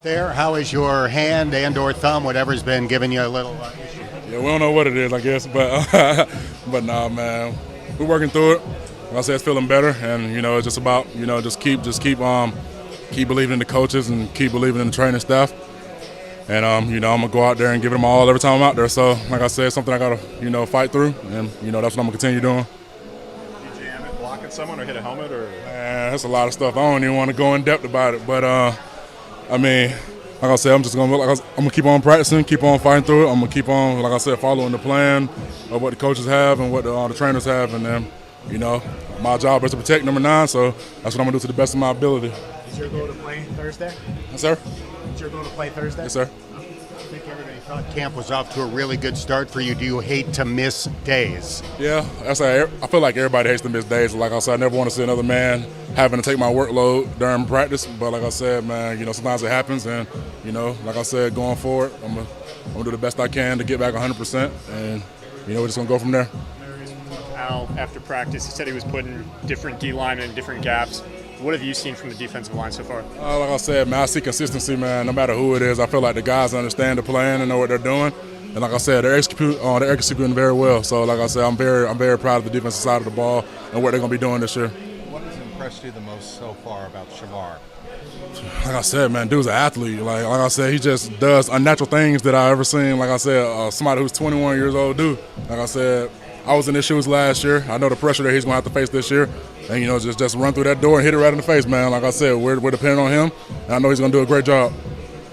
There, how is your hand and/or thumb, whatever's been giving you a little issue? Yeah, we don't know what it is, I guess, but but nah, man, we're working through it. Like I said, it's feeling better, and it's just about just keep believing in the coaches and keep believing in the training staff, and I'm gonna go out there and give it my all every time I'm out there. So, like I said, it's something I gotta fight through, and that's what I'm gonna continue doing. Did you jam it blocking someone or hit a helmet or? Man, that's a lot of stuff. I don't even want to go in depth about it, but I mean, like I said, I'm gonna keep on practicing, keep on fighting through it. I'm gonna keep on, like I said, following the plan of what the coaches have and what the trainers have, and then, my job is to protect number 9. So that's what I'm gonna do to the best of my ability. Is your goal to play Thursday? Yes, sir. Is your goal to play Thursday? Yes, sir. I think everybody thought camp was off to a really good start for you. Do you hate to miss days? Yeah, I feel like everybody hates to miss days. Like I said, I never want to see another man having to take my workload during practice. But like I said, man, sometimes it happens, and like I said, going forward, I'm gonna do the best I can to get back 100%, and we're just gonna go from there. Al, after practice, he said he was putting different D linemen in different gaps. What have you seen from the defensive line so far? Like I said, man, I see consistency, man. No matter who it is, I feel like the guys understand the plan and know what they're doing. And like I said, they're executing very well. So, like I said, I'm very proud of the defensive side of the ball and what they're going to be doing this year. What has impressed you the most so far about Shemar? Like I said, man, dude's an athlete. Like I said, he just does unnatural things that I ever seen. Like I said, somebody who's 21 years old do. Like I said, I was in his shoes last year. I know the pressure that he's going to have to face this year. And, just run through that door and hit it right in the face, man. Like I said, we're depending on him, and I know he's going to do a great job.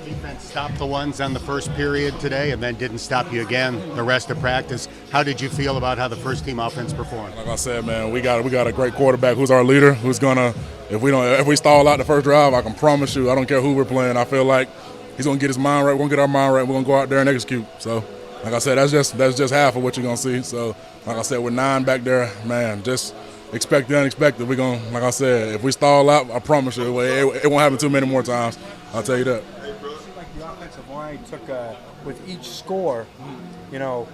Defense stopped the ones on the first period today and then didn't stop you again the rest of practice. How did you feel about how the first team offense performed? Like I said, man, we got a great quarterback who's our leader, who's going to, if we stall out the first drive, I can promise you, I don't care who we're playing, I feel like he's going to get his mind right, we're going to get our mind right, we're going to go out there and execute. So, like I said, that's just half of what you're going to see. So, like I said, with 9 back there, man, just expect the unexpected. We're going to, like I said, if we stall out, I promise you, it won't happen too many more times. I'll tell you that. It seemed like the offensive line took, with each score, you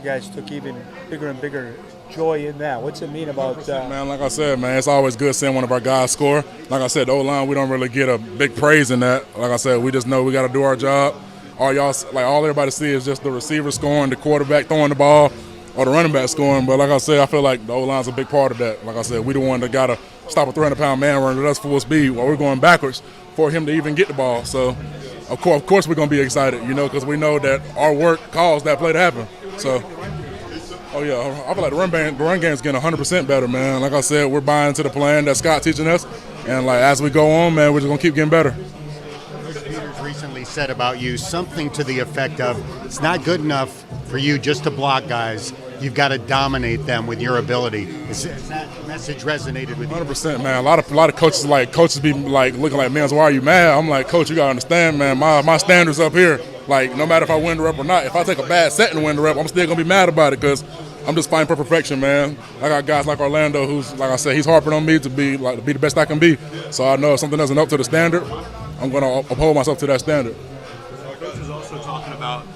guys took even bigger and bigger joy in that. What's it mean about Man, like I said, man, it's always good seeing one of our guys score. Like I said, the O-line, we don't really get a big praise in that. Like I said, we just know we got to do our job. All everybody see is just the receiver scoring, the quarterback throwing the ball, or the running back scoring. But like I said, I feel like the O-line's a big part of that. Like I said, we the one that got to stop a 300-pound man running at us full speed while we're going backwards for him to even get the ball. So, of course we're going to be excited, because we know that our work caused that play to happen. So, oh, yeah, I feel like the run game's getting 100% better, man. Like I said, we're buying into the plan that Scott's teaching us. And, as we go on, man, we're just going to keep getting better. Recently said about you something to the effect of, it's not good enough for you just to block guys. You've got to dominate them with your ability. Has that message resonated with you? 100%, man. A lot of coaches be looking like, man, why are you mad? I'm like, Coach, you got to understand, man, my standards up here. No matter if I win the rep or not, if I take a bad set and win the rep, I'm still going to be mad about it because I'm just fighting for perfection, man. I got guys like Orlando who's, like I said, he's harping on me to be the best I can be. So I know if something doesn't up to the standard, I'm going to uphold myself to that standard. Coach was also talking about,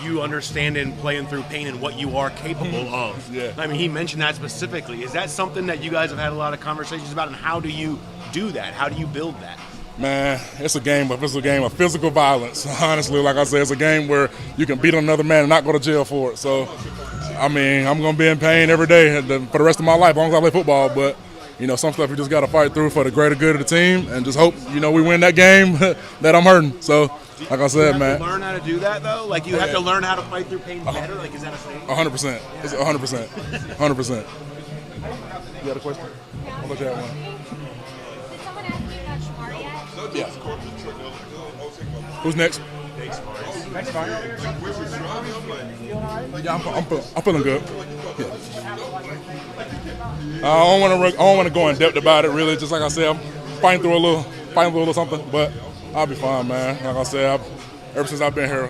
you understanding playing through pain and what you are capable of. Yeah. I mean, he mentioned that specifically. Is that something that you guys have had a lot of conversations about, and how do you do that? How do you build that? Man, it's a game of physical violence. Honestly, like I said, it's a game where you can beat another man and not go to jail for it. So, I mean, I'm going to be in pain every day for the rest of my life as long as I play football. But, some stuff you just got to fight through for the greater good of the team and just hope, we win that game that I'm hurting. So, like I said, man. Do you have to learn how to do that, though? You have to learn how to fight through pain better? Is that a thing? 100%. It's 100%. 100%. You got a question? How about you have one? Did someone ask you about Shemar yet? Yeah. Who's next? next time? Yeah, I'm feeling good. Yeah. I don't want to go in depth about it. Really, just like I said, I'm fighting through a little something, but I'll be fine, man. Like I said, ever since I've been here,